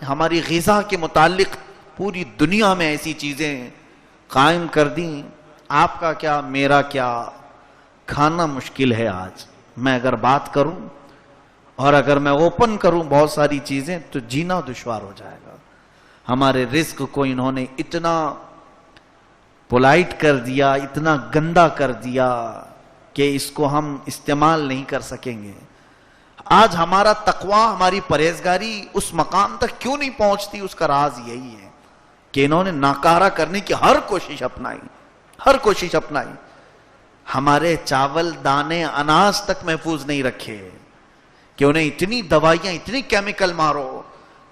ہماری غذا کے متعلق پوری دنیا میں ایسی چیزیں قائم کر دیں. آپ کا کیا میرا کیا کھانا مشکل ہے. آج میں اگر بات کروں اور اگر میں اوپن کروں بہت ساری چیزیں تو جینا دشوار ہو جائے گا. ہمارے رزق کو انہوں نے اتنا پولائٹ کر دیا، اتنا گندا کر دیا کہ اس کو ہم استعمال نہیں کر سکیں گے. آج ہمارا تقوی، ہماری پرہیزگاری اس مقام تک کیوں نہیں پہنچتی؟ اس کا راز یہی ہے کہ انہوں نے ناکارہ کرنے کی ہر کوشش اپنائی. ہمارے چاول دانے اناج تک محفوظ نہیں رکھے کہ انہیں اتنی دوائیاں، اتنی کیمیکل مارو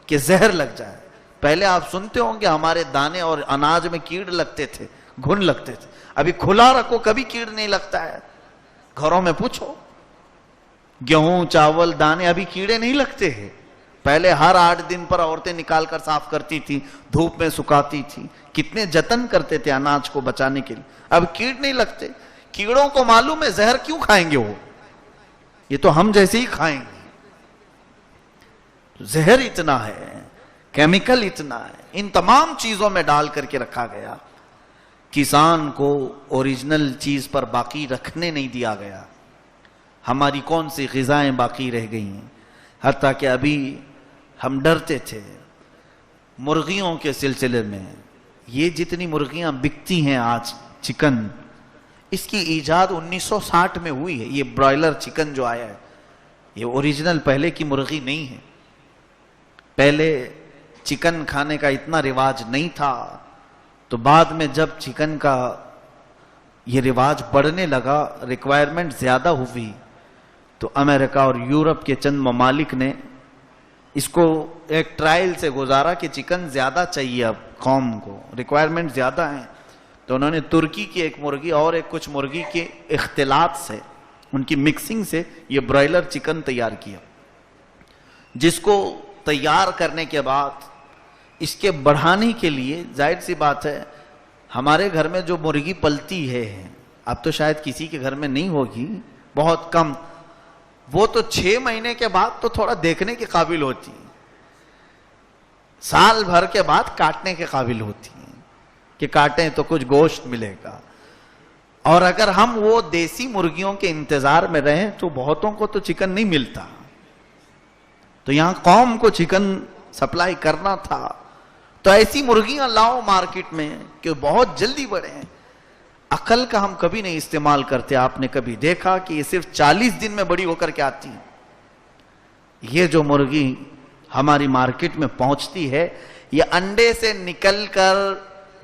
کہ زہر لگ جائے. پہلے آپ سنتے ہوں گے ہمارے دانے اور اناج میں کیڑ لگتے تھے، گھن لگتے تھے. ابھی کھلا رکھو کبھی کیڑ نہیں لگتا ہے. گھروں میں پوچھو، گیہوں چاول دانے ابھی کیڑے نہیں لگتے ہیں. پہلے ہر 8 دن پر عورتیں نکال کر صاف کرتی تھی، دھوپ میں سکھاتی تھی، کتنے جتن کرتے تھے اناج کو بچانے کے لیے. اب کیڑ نہیں لگتے. کیڑوں کو معلوم ہے زہر کیوں کھائیں گے وہ، یہ تو ہم جیسے ہی کھائیں گے. زہر اتنا ہے، کیمیکل اتنا ہے، ان تمام چیزوں میں ڈال کر کے رکھا گیا. کسان کو اوریجنل چیز پر باقی رکھنے نہیں دیا گیا. ہماری کون سی غذائیں باقی رہ گئی ہیں؟ حتیٰ کہ ابھی ہم ڈرتے تھے مرغیوں کے سلسلے میں. یہ جتنی مرغیاں بکتی ہیں آج، چکن، اس کی ایجاد 1960 میں ہوئی ہے. یہ برائلر چکن جو آیا ہے یہ اوریجنل پہلے کی مرغی نہیں ہے. پہلے چکن کھانے کا اتنا رواج نہیں تھا، تو بعد میں جب چکن کا یہ رواج بڑھنے لگا، ریکوائرمنٹ زیادہ ہوئی، تو امریکہ اور یورپ کے چند ممالک نے اس کو ایک ٹرائل سے گزارا کہ چکن زیادہ چاہیے اب قوم کو، ریکوائرمنٹ زیادہ ہیں. تو انہوں نے ترکی کی ایک مرغی اور ایک کچھ مرغی کے اختلاط سے، ان کی مکسنگ سے یہ برائلر چکن تیار کیا، جس کو تیار کرنے کے بعد اس کے بڑھانے کے لیے ظاہر سی بات ہے ہمارے گھر میں جو مرغی پلتی ہے، اب تو شاید کسی کے گھر میں نہیں ہوگی، بہت کم، وہ تو 6 مہینے کے بعد تو تھوڑا دیکھنے کے قابل ہوتی ہے، سال بھر کے بعد کاٹنے کے قابل ہوتی ہیں کہ کاٹیں تو کچھ گوشت ملے گا. اور اگر ہم وہ دیسی مرغیوں کے انتظار میں رہیں تو بہتوں کو تو چکن نہیں ملتا. تو یہاں قوم کو چکن سپلائی کرنا تھا، تو ایسی مرغیاں لاؤ مارکیٹ میں کہ بہت جلدی بڑھیں. عقل کا ہم کبھی نہیں استعمال کرتے. آپ نے کبھی دیکھا کہ یہ صرف 40 دن میں بڑی ہو کر کے آتی ہے؟ یہ جو مرغی ہماری مارکیٹ میں پہنچتی ہے، یہ انڈے سے نکل کر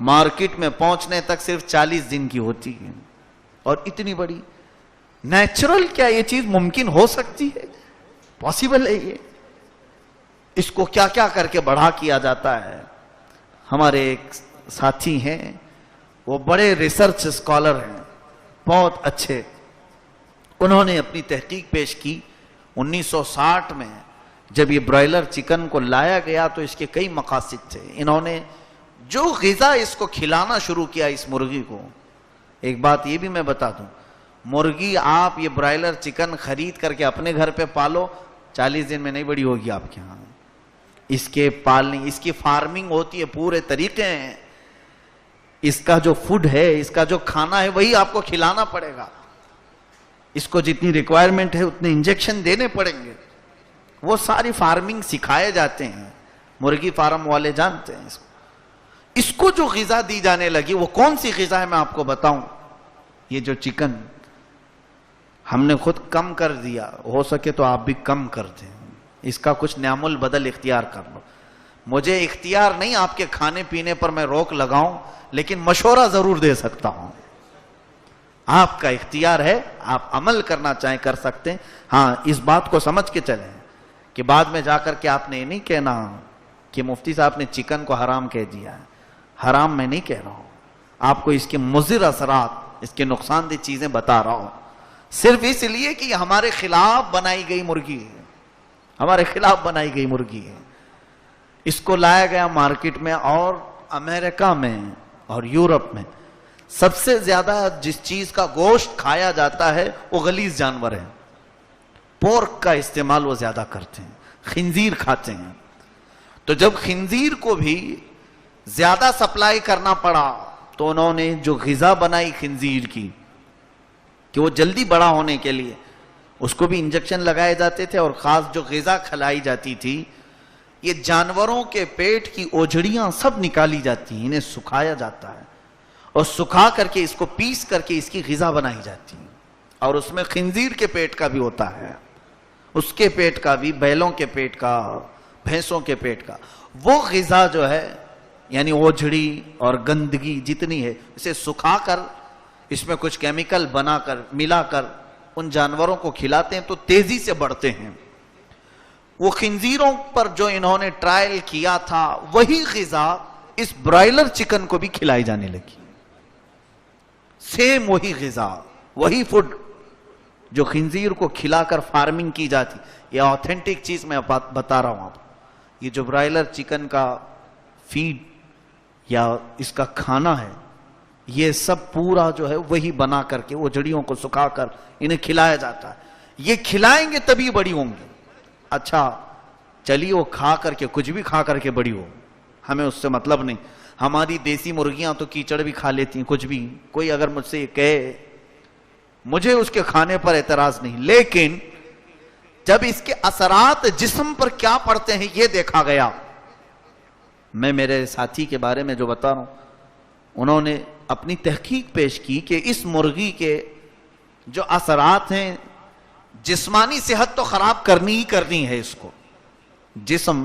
مارکیٹ میں پہنچنے تک صرف 40 دن کی ہوتی ہے. اور اتنی بڑی نیچرل، کیا یہ چیز ممکن ہو سکتی ہے؟ پاسبل ہے یہ؟ اس کو کیا کیا کر کے بڑھا کیا جاتا ہے. ہمارے ایک ساتھی ہیں، وہ بڑے ریسرچ اسکالر ہیں، بہت اچھے. انہوں نے اپنی تحقیق پیش کی 1960 میں جب یہ برائلر چکن کو لایا گیا تو اس کے کئی مقاصد تھے. انہوں نے جو غذا اس کو کھلانا شروع کیا اس مرغی کو، ایک بات یہ بھی میں بتا دوں، مرغی آپ یہ برائلر چکن خرید کر کے اپنے گھر پہ پالو، 40 دن میں نہیں بڑی ہوگی آپ کے ہاں. اس کے پالنے، اس کی فارمنگ ہوتی ہے، پورے طریقے ہیں. اس کا جو فوڈ ہے، اس کا جو کھانا ہے، وہی آپ کو کھلانا پڑے گا. اس کو جتنی ریکوائرمنٹ ہے اتنے انجیکشن دینے پڑیں گے. وہ ساری فارمنگ سکھائے جاتے ہیں، مرغی فارم والے جانتے ہیں اس کو. اس کو جو غذا دی جانے لگی، وہ کون سی غذا ہے میں آپ کو بتاؤں. یہ جو چکن ہم نے خود کم کر دیا، ہو سکے تو آپ بھی کم کر دیں. اس کا کچھ نعم البدل اختیار کر لو. مجھے اختیار نہیں آپ کے کھانے پینے پر میں روک لگاؤں، لیکن مشورہ ضرور دے سکتا ہوں. آپ کا اختیار ہے، آپ عمل کرنا چاہیں کر سکتے ہیں. ہاں، اس بات کو سمجھ کے چلیں کہ بعد میں جا کر کے آپ نے یہ نہیں کہنا کہ مفتی صاحب نے چکن کو حرام کہہ دیا ہے. حرام میں نہیں کہہ رہا ہوں، آپ کو اس کے مضر اثرات، اس کے نقصان دہ چیزیں بتا رہا ہوں، صرف اس لیے کہ یہ ہمارے خلاف بنائی گئی مرغی ہے. ہمارے خلاف بنائی گئی مرغی ہے. اس کو لایا گیا مارکیٹ میں، اور امریکہ میں اور یورپ میں سب سے زیادہ جس چیز کا گوشت کھایا جاتا ہے وہ غلیظ جانور ہے. پورک کا استعمال وہ زیادہ کرتے ہیں، خنزیر کھاتے ہیں. تو جب خنزیر کو بھی زیادہ سپلائی کرنا پڑا تو انہوں نے جو غذا بنائی خنزیر کی کہ وہ جلدی بڑا ہونے کے لیے اس کو بھی انجیکشن لگائے جاتے تھے، اور خاص جو غذا کھلائی جاتی تھی، یہ جانوروں کے پیٹ کی اوجھڑیاں سب نکالی جاتی ہیں، انہیں سکھایا جاتا ہے اور سکھا کر کے اس کو پیس کر کے اس کی غذا بنائی جاتی ہے، اور اس میں خنزیر کے پیٹ کا بھی ہوتا ہے، اس کے پیٹ کا بھی، بیلوں کے پیٹ کا، بھینسوں کے پیٹ کا، وہ غذا جو ہے یعنی اوجھڑی اور گندگی جتنی ہے اسے سکھا کر اس میں کچھ کیمیکل بنا کر ملا کر ان جانوروں کو کھلاتے ہیں تو تیزی سے بڑھتے ہیں۔ وہ خنزیروں پر جو انہوں نے ٹرائل کیا تھا وہی غذا اس برائلر چکن کو بھی کھلائی جانے لگی، سیم وہی غذا، وہی فوڈ جو خنزیر کو کھلا کر فارمنگ کی جاتی۔ یہ آتھینٹک چیز میں بتا رہا ہوں آپ، یہ جو برائلر چکن کا فیڈ یا اس کا کھانا ہے یہ سب پورا جو ہے وہی بنا کر کے وہ جڑیوں کو سکھا کر انہیں کھلایا جاتا ہے، یہ کھلائیں گے تبھی بڑی ہوں گی۔ اچھا چلیے وہ کھا کر کے کچھ بھی کھا کر کے بڑی ہو، ہمیں اس سے مطلب نہیں، ہماری دیسی مرغیاں تو کیچڑ بھی کھا لیتی ہیں، کچھ بھی، کوئی اگر مجھ سے یہ کہے مجھے اس کے کھانے پر اعتراض نہیں، لیکن جب اس کے اثرات جسم پر کیا پڑتے ہیں یہ دیکھا گیا۔ میں میرے ساتھی کے بارے میں جو بتا رہا ہوں انہوں نے اپنی تحقیق پیش کی کہ اس مرغی کے جو اثرات ہیں، جسمانی صحت تو خراب کرنی ہی کرنی ہے اس کو، جسم،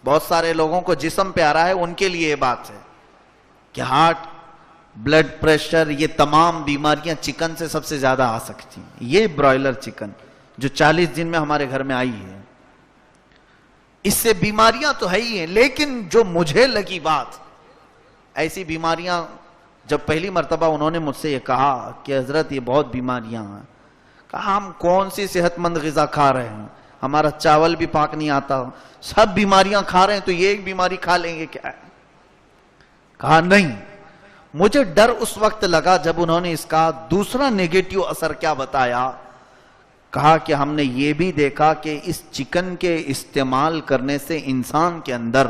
بہت سارے لوگوں کو جسم پہ آ رہا ہے، ان کے لیے یہ بات ہے کہ ہارٹ، بلڈ پریشر، یہ تمام بیماریاں چکن سے سب سے زیادہ آ سکتی ہیں۔ یہ برائلر چکن جو 40 دن میں ہمارے گھر میں آئی ہے، اس سے بیماریاں تو ہے ہی ہیں، لیکن جو مجھے لگی بات، ایسی بیماریاں جب پہلی مرتبہ انہوں نے مجھ سے یہ کہا کہ حضرت یہ بہت بیماریاں ہیں، کہا ہم کون سی صحت مند غذا کھا رہے ہیں، ہمارا چاول بھی پاک نہیں آتا، سب بیماریاں کھا رہے ہیں تو یہ ایک بیماری کھا لیں گے کیا ہے؟ کہا نہیں، مجھے ڈر اس وقت لگا جب انہوں نے اس کا دوسرا نیگیٹو اثر کیا بتایا، کہا کہ ہم نے یہ بھی دیکھا کہ اس چکن کے استعمال کرنے سے انسان کے اندر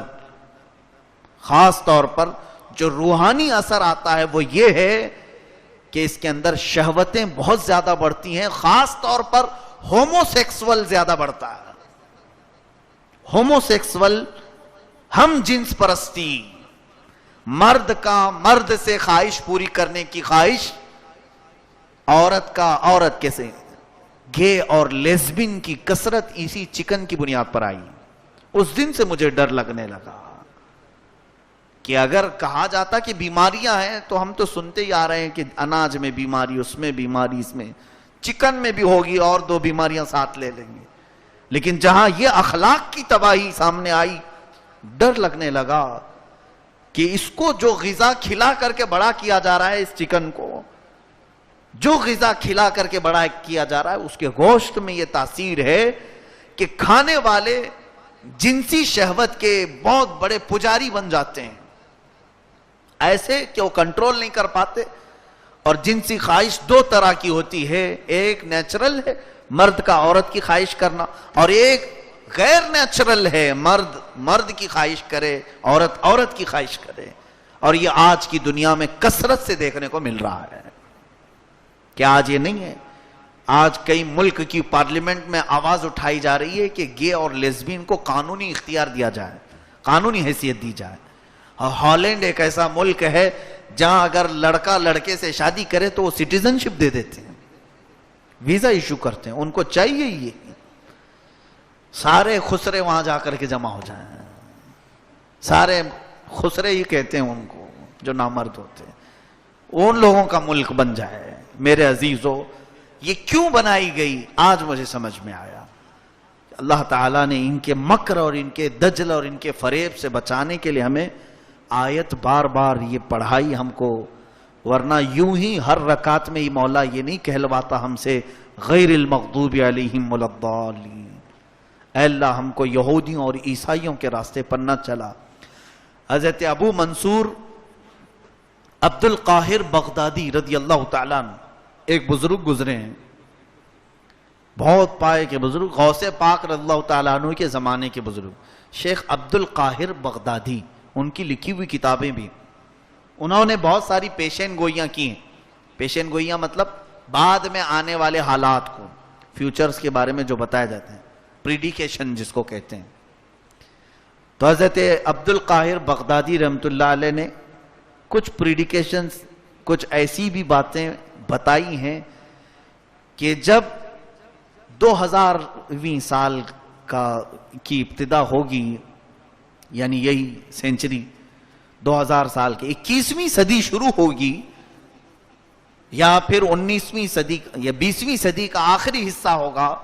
خاص طور پر جو روحانی اثر آتا ہے وہ یہ ہے کہ اس کے اندر شہوتیں بہت زیادہ بڑھتی ہیں، خاص طور پر ہومو سیکسول زیادہ بڑھتا ہے، ہومو سیکسول، ہم جنس پرستی، مرد کا مرد سے خواہش پوری کرنے کی خواہش، عورت کا عورت کے سے، گے اور لیزبین کی کثرت اسی چکن کی بنیاد پر آئی۔ اس دن سے مجھے ڈر لگنے لگا کہ اگر کہا جاتا کہ بیماریاں ہیں تو ہم تو سنتے ہی آ رہے ہیں کہ اناج میں بیماری، اس میں بیماری، اس میں چکن میں بھی ہوگی اور 2 بیماریاں ساتھ لے لیں گے، لیکن جہاں یہ اخلاق کی تباہی سامنے آئی ڈر لگنے لگا کہ اس کو جو غذا کھلا کر کے بڑا کیا جا رہا ہے، اس چکن کو جو غذا کھلا کر کے بڑا کیا جا رہا ہے، اس کے گوشت میں یہ تاثیر ہے کہ کھانے والے جنسی شہوت کے بہت بڑے پجاری بن جاتے ہیں، ایسے کہ وہ کنٹرول نہیں کر پاتے۔ اور جنسی خواہش 2 طرح کی ہوتی ہے، ایک نیچرل ہے مرد کا عورت کی خواہش کرنا، اور ایک غیر نیچرل ہے مرد کی خواہش کرے، عورت کی خواہش کرے، اور یہ آج کی دنیا میں کثرت سے دیکھنے کو مل رہا ہے۔ کیا آج یہ نہیں ہے؟ آج کئی ملک کی پارلیمنٹ میں آواز اٹھائی جا رہی ہے کہ گے اور لیزبین کو قانونی اختیار دیا جائے، قانونی حیثیت دی جائے۔ ہالینڈ ایک ایسا ملک ہے جہاں اگر لڑکا لڑکے سے شادی کرے تو وہ سٹیزن شپ دے دیتے ہیں، ویزا ایشو کرتے ہیں، ان کو چاہیے یہ سارے خسرے وہاں جا کر کے جمع ہو جائیں، سارے خسرے ہی کہتے ہیں ان کو جو نامرد ہوتے ہیں، ان لوگوں کا ملک بن جائے۔ میرے عزیزو، یہ کیوں بنائی گئی آج مجھے سمجھ میں آیا۔ اللہ تعالیٰ نے ان کے مکر اور ان کے دجل اور ان کے فریب سے بچانے کے لیے ہمیں آیت بار بار یہ پڑھائی ہم کو، ورنہ یوں ہی ہر رکعت میں ہی مولا یہ نہیں کہلواتا ہم سے غیر المغضوب علیہم ولا الضالین، اے اللہ ہم کو یہودیوں اور عیسائیوں کے راستے پر نہ چلا۔ حضرت ابو منصور عبد القاہر بغدادی رضی اللہ تعالیٰ عنہ ایک بزرگ گزرے ہیں، بہت پائے کے بزرگ، غوث پاک رضی اللہ تعالیٰ عنہ کے زمانے کے بزرگ، شیخ عبد القاہر بغدادی، ان کی لکھی ہوئی کتابیں بھی، انہوں نے بہت ساری پیشین گوئیاں کی ہیں. پیشین گوئیاں مطلب بعد میں آنے والے حالات کو، فیوچرز کے بارے میں جو بتایا جاتا ہے، پریڈیکیشن جس کو کہتے ہیں. تو حضرت عبد القاہر بغدادی رحمۃ اللہ علیہ نے کچھ پریڈیکیشنز، کچھ ایسی بھی باتیں بتائی ہیں کہ جب 2000ویں سال کی ابتدا ہوگی، یعنی یہی سینچری 2000 سال کے 21ویں صدی شروع ہوگی، یا پھر 19ویں صدی یا 20ویں صدی کا آخری حصہ ہوگا،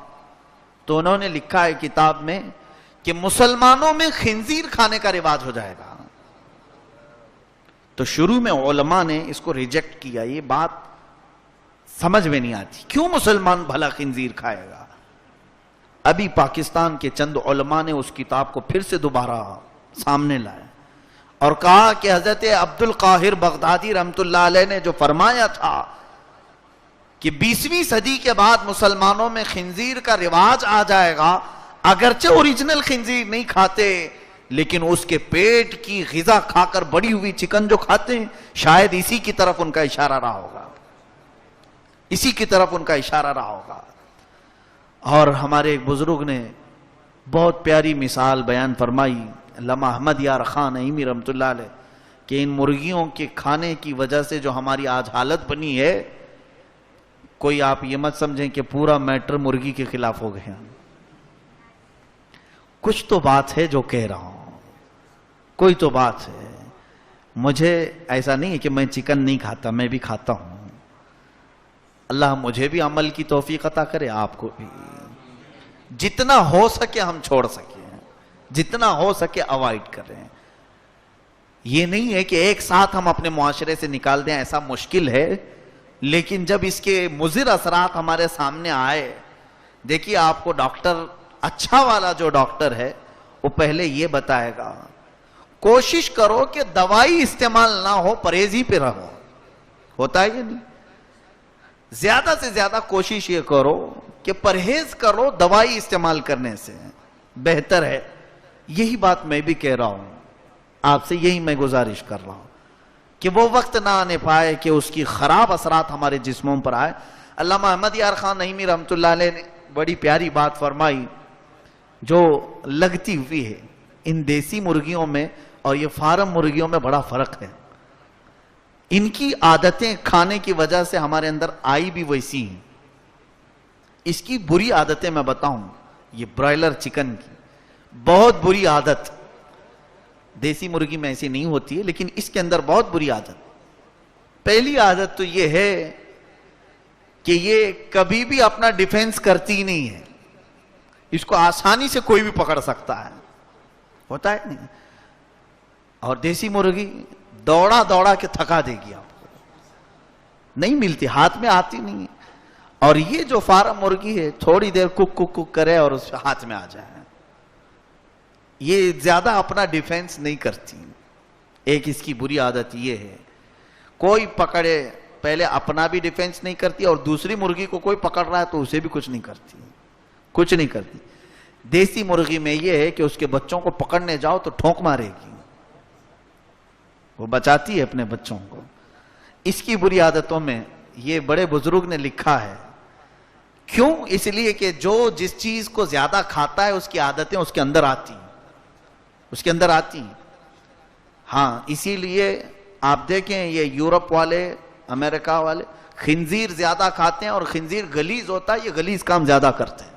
تو انہوں نے لکھا ہے کتاب میں کہ مسلمانوں میں خنزیر کھانے کا رواج ہو جائے گا. تو شروع میں علماء نے اس کو ریجیکٹ کیا، یہ بات سمجھ میں نہیں آتی، کیوں مسلمان بھلا خنزیر کھائے گا؟ ابھی پاکستان کے چند علماء نے اس کتاب کو پھر سے دوبارہ سامنے لائے اور کہا کہ حضرت عبد القاہر بغدادی رحمۃ اللہ علیہ نے جو فرمایا تھا کہ 20ویں صدی کے بعد مسلمانوں میں خنزیر کا رواج آ جائے گا، اگرچہ اوریجنل خنزیر نہیں کھاتے لیکن اس کے پیٹ کی غذا کھا کر بڑی ہوئی چکن جو کھاتے ہیں، شاید اسی کی طرف ان کا اشارہ رہا ہوگا، اسی کی طرف ان کا اشارہ رہا ہوگا. اور ہمارے ایک بزرگ نے بہت پیاری مثال بیان فرمائی، علامہ احمد یار خان نعیمی رحمۃ اللہ علیہ، کہ ان مرغیوں کے کھانے کی وجہ سے جو ہماری آج حالت بنی ہے، کوئی آپ یہ مت سمجھیں کہ پورا میٹر مرغی کے خلاف ہو گئے ہیں. کچھ تو بات ہے جو کہہ رہا ہوں، کوئی تو بات ہے. مجھے ایسا نہیں ہے کہ میں چکن نہیں کھاتا، میں بھی کھاتا ہوں. اللہ مجھے بھی عمل کی توفیق عطا کرے، آپ کو بھی. جتنا ہو سکے ہم چھوڑ سکیں، جتنا ہو سکے اوائڈ کریں. یہ نہیں ہے کہ ایک ساتھ ہم اپنے معاشرے سے نکال دیں، ایسا مشکل ہے، لیکن جب اس کے مضر اثرات ہمارے سامنے آئے، دیکھیے آپ کو ڈاکٹر، اچھا والا جو ڈاکٹر ہے وہ پہلے یہ بتائے گا کوشش کرو کہ دوائی استعمال نہ ہو، پرہیز ہی پہ رہو. ہوتا ہے کہ نہیں؟ زیادہ سے زیادہ کوشش یہ کرو کہ پرہیز کرو، دوائی استعمال کرنے سے بہتر ہے. یہی بات میں بھی کہہ رہا ہوں، آپ سے یہی میں گزارش کر رہا ہوں کہ وہ وقت نہ آنے پائے کہ اس کی خراب اثرات ہمارے جسموں پر آئے. علامہ احمد یار خان نعیمی رحمۃ اللہ علیہ نے بڑی پیاری بات فرمائی جو لگتی ہوئی ہے. ان دیسی مرغیوں میں اور یہ فارم مرغیوں میں بڑا فرق ہے. ان کی عادتیں کھانے کی وجہ سے ہمارے اندر آئی بھی ویسی ہیں. اس کی بری عادتیں میں بتاؤں، یہ برائلر چکن کی بہت بری عادت، دیسی مرغی میں ایسی نہیں ہوتی ہے لیکن اس کے اندر بہت بری عادت. پہلی عادت تو یہ ہے کہ یہ کبھی بھی اپنا ڈیفینس کرتی نہیں ہے. اس کو آسانی سے کوئی بھی پکڑ سکتا ہے، ہوتا ہے نہیں. اور دیسی مرغی دوڑا دوڑا کے تھکا دے گی آپ کو، نہیں ملتی، ہاتھ میں آتی نہیں. اور یہ جو فارم مرغی ہے تھوڑی دیر کک کک کک کرے اور اس ہاتھ میں آ جائے، یہ زیادہ اپنا ڈیفینس نہیں کرتی. ایک اس کی بری عادت یہ ہے، کوئی پکڑے پہلے اپنا بھی ڈیفینس نہیں کرتی اور دوسری مرغی کو کوئی پکڑ رہا ہے تو اسے بھی کچھ نہیں کرتی، کچھ نہیں کرتی. دیسی مرغی میں یہ ہے کہ اس کے بچوں کو پکڑنے جاؤ تو ٹھونک مارے گی، وہ بچاتی ہے اپنے بچوں کو. اس کی بری عادتوں میں یہ بڑے بزرگ نے لکھا ہے. کیوں؟ اس لیے کہ جو جس چیز کو زیادہ کھاتا ہے اس کی عادتیں اس کے اندر آتی ہیں، اس کے اندر آتی ہیں. ہاں اسی لیے آپ دیکھیں یہ یورپ والے، امریکہ والے خنزیر زیادہ کھاتے ہیں اور خنزیر غلیظ ہوتا ہے، یہ غلیظ کام زیادہ کرتے ہیں،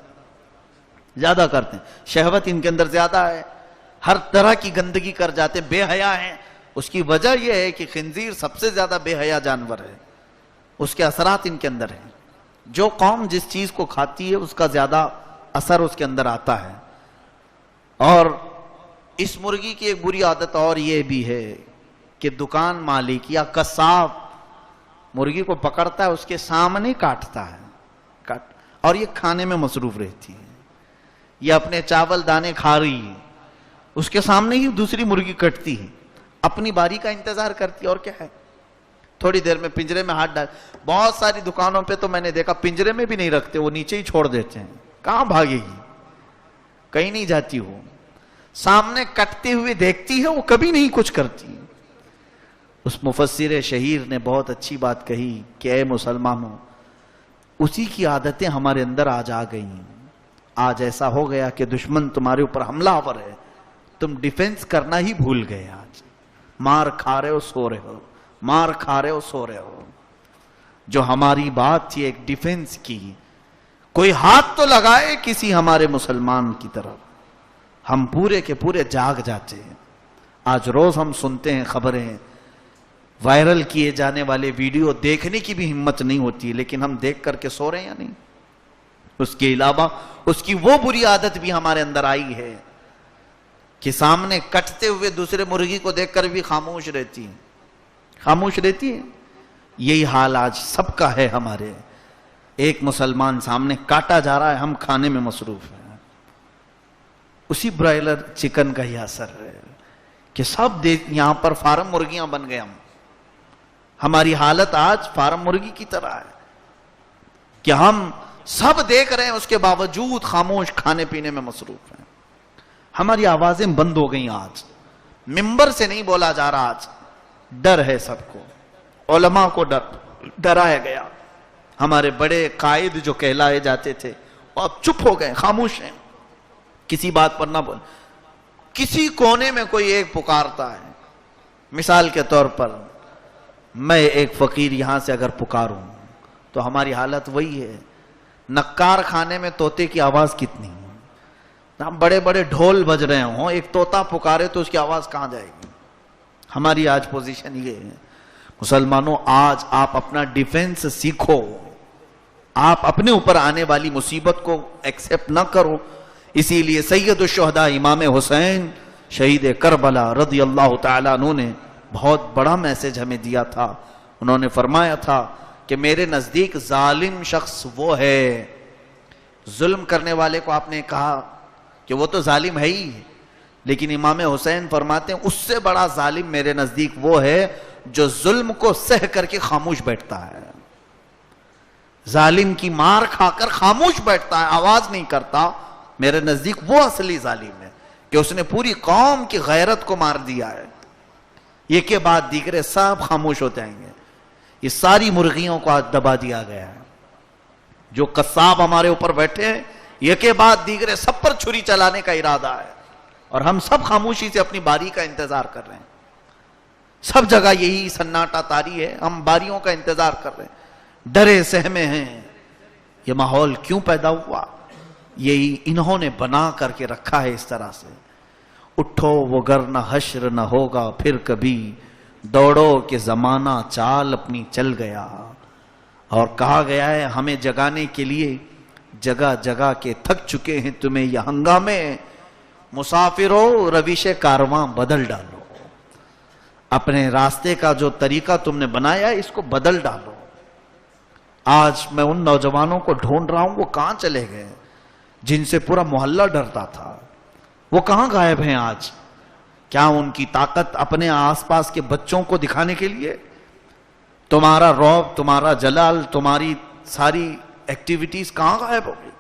زیادہ کرتے ہیں. شہوت ان کے اندر زیادہ ہے، ہر طرح کی گندگی کر جاتے ہیں، بے حیا ہیں. اس کی وجہ یہ ہے کہ خنزیر سب سے زیادہ بے حیا جانور ہے، اس کے اثرات ان کے اندر ہیں. جو قوم جس چیز کو کھاتی ہے اس کا زیادہ اثر اس کے اندر آتا ہے. اور اس مرغی کی ایک بری عادت اور یہ بھی ہے کہ دکان مالک یا قصاب مرغی کو پکڑتا ہے، اس کے سامنے کاٹتا ہے اور یہ کھانے میں مصروف رہتی ہے. یہ اپنے چاول دانے کھا رہی ہے، اس کے سامنے ہی دوسری مرغی کٹتی ہے، اپنی باری کا انتظار کرتی ہے. اور کیا ہے، تھوڑی دیر میں پنجرے میں ہاتھ ڈال. بہت ساری دکانوں پہ تو میں نے دیکھا پنجرے میں بھی نہیں رکھتے، وہ نیچے ہی چھوڑ دیتے ہیں. کہاں بھاگے گی؟ کہیں نہیں جاتی ہو. سامنے کٹتے ہوئے دیکھتی ہے، وہ کبھی نہیں کچھ کرتی۔ اس مفسر شہیر نے بہت اچھی بات کہی کہ اے مسلمانوں، اسی کی عادتیں ہمارے اندر آج آ گئی۔ آج ایسا ہو گیا کہ دشمن تمہارے اوپر حملہ آور ہے، تم ڈیفنس کرنا ہی بھول گئے۔ آج مار کھا رہے ہو، سو رہے ہو، مار کھا رہے ہو، سو رہے ہو۔ جو ہماری بات تھی ایک ڈیفنس کی، کوئی ہاتھ تو لگائے کسی ہمارے مسلمان کی طرف، ہم پورے کے پورے جاگ جاتے ہیں۔ آج روز ہم سنتے ہیں خبریں، وائرل کیے جانے والے ویڈیو دیکھنے کی بھی ہمت نہیں ہوتی، لیکن ہم دیکھ کر کے سو رہے ہیں یا نہیں؟ اس کے علاوہ اس کی وہ بری عادت بھی ہمارے اندر آئی ہے کہ سامنے کٹتے ہوئے دوسرے مرغی کو دیکھ کر بھی خاموش رہتی ہے، خاموش رہتی ہے۔ یہی حال آج سب کا ہے ہمارے۔ ایک مسلمان سامنے کاٹا جا رہا ہے، ہم کھانے میں مصروف ہیں۔ اسی برائلر چکن کا ہی اثر ہے کہ سب یہاں پر فارم مرغیاں بن گئے۔ ہماری حالت آج فارم مرغی کی طرح ہے کہ ہم سب دیکھ رہے ہیں، اس کے باوجود خاموش کھانے پینے میں مصروف ہیں۔ ہماری آوازیں بند ہو گئیں۔ آج ممبر سے نہیں بولا جا رہا، آج ڈر ہے سب کو، علماء کو ڈرایا گیا۔ ہمارے بڑے قائد جو کہلائے جاتے تھے وہ اب چپ ہو گئے، خاموش ہیں، کسی بات پر نہ بول۔ کسی کونے میں کوئی ایک پکارتا ہے، مثال کے طور پر میں ایک فقیر یہاں سے اگر پکاروں تو ہماری حالت وہی ہے۔ نکار خانے میں طوطے کی آواز کتنی ہے، بڑے بڑے ڈھول بج رہے ہوں، ایک طوطا پکارے تو اس کی آواز کہاں جائے گی؟ ہماری آج پوزیشن یہ ہے۔ مسلمانوں، آج آپ اپنا ڈیفنس سیکھو، آپ اپنے اوپر آنے والی مصیبت کو ایکسپٹ نہ کرو۔ اسی لیے سید الشہداء امام حسین شہید کربلا رضی اللہ تعالیٰ عنہ نے بہت بڑا میسج ہمیں دیا تھا۔ انہوں نے فرمایا تھا کہ میرے نزدیک ظالم شخص وہ ہے، ظلم کرنے والے کو آپ نے کہا کہ وہ تو ظالم ہے ہی، لیکن امام حسین فرماتے ہیں اس سے بڑا ظالم میرے نزدیک وہ ہے جو ظلم کو سہ کر کے خاموش بیٹھتا ہے۔ ظالم کی مار کھا کر خاموش بیٹھتا ہے، آواز نہیں کرتا، میرے نزدیک وہ اصلی ظالم ہے کہ اس نے پوری قوم کی غیرت کو مار دیا ہے۔ یہ کے بعد دیگرے سب خاموش ہو جائیں گے۔ یہ ساری مرغیوں کو آج دبا دیا گیا ہے۔ جو قصاب ہمارے اوپر بیٹھے ہیں، یہ کے بعد دیگرے سب پر چھری چلانے کا ارادہ ہے، اور ہم سب خاموشی سے اپنی باری کا انتظار کر رہے ہیں۔ سب جگہ یہی سناٹا طاری ہے، ہم باریوں کا انتظار کر رہے ہیں، ڈرے سہمے ہیں۔ یہ ماحول کیوں پیدا ہوا؟ یہی انہوں نے بنا کر کے رکھا ہے اس طرح سے۔ اٹھو وگرنہ حشر نہ ہوگا پھر کبھی، دوڑو کہ زمانہ چال اپنی چل گیا۔ اور کہا گیا ہے ہمیں جگانے کے لیے جگہ جگہ کے تھک چکے ہیں تمہیں یہ ہنگامے، مسافروں روش کارواں بدل ڈالو، اپنے راستے کا جو طریقہ تم نے بنایا ہے اس کو بدل ڈالو۔ آج میں ان نوجوانوں کو ڈھونڈ رہا ہوں، وہ کہاں چلے گئے جن سے پورا محلہ ڈرتا تھا؟ وہ کہاں غائب ہیں آج؟ کیا ان کی طاقت اپنے آس پاس کے بچوں کو دکھانے کے لیے؟ تمہارا رعب، تمہارا جلال، تمہاری ساری ایکٹیویٹیز کہاں غائب ہو گئی؟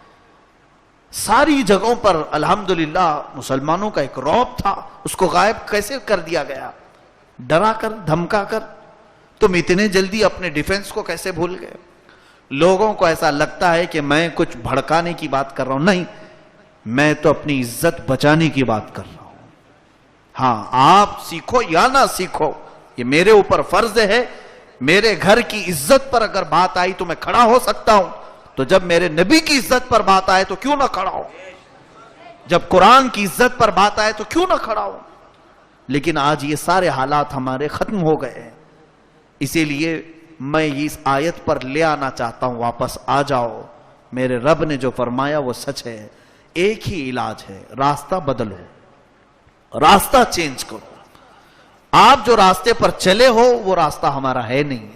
ساری جگہوں پر الحمدللہ مسلمانوں کا ایک رعب تھا، اس کو غائب کیسے کر دیا گیا؟ ڈرا کر، دھمکا کر۔ تم اتنے جلدی اپنے ڈیفنس کو کیسے بھول گئے؟ لوگوں کو ایسا لگتا ہے کہ میں کچھ بھڑکانے کی بات کر رہا ہوں، نہیں، میں تو اپنی عزت بچانے کی بات کر رہا ہوں۔ ہاں، آپ سیکھو یا نہ سیکھو، یہ میرے اوپر فرض ہے۔ میرے گھر کی عزت پر اگر بات آئی تو میں کھڑا ہو سکتا ہوں، تو جب میرے نبی کی عزت پر بات آئے تو کیوں نہ کھڑا ہو؟ جب قرآن کی عزت پر بات آئے تو کیوں نہ کھڑا ہو؟ لیکن آج یہ سارے حالات ہمارے ختم ہو گئے ہیں۔ اسی لیے میں اس آیت پر لے آنا چاہتا ہوں، واپس آ جاؤ۔ میرے رب نے جو فرمایا وہ سچ ہے۔ ایک ہی علاج ہے، راستہ بدلو، راستہ چینج کرو۔ آپ جو راستے پر چلے ہو وہ راستہ ہمارا ہے نہیں۔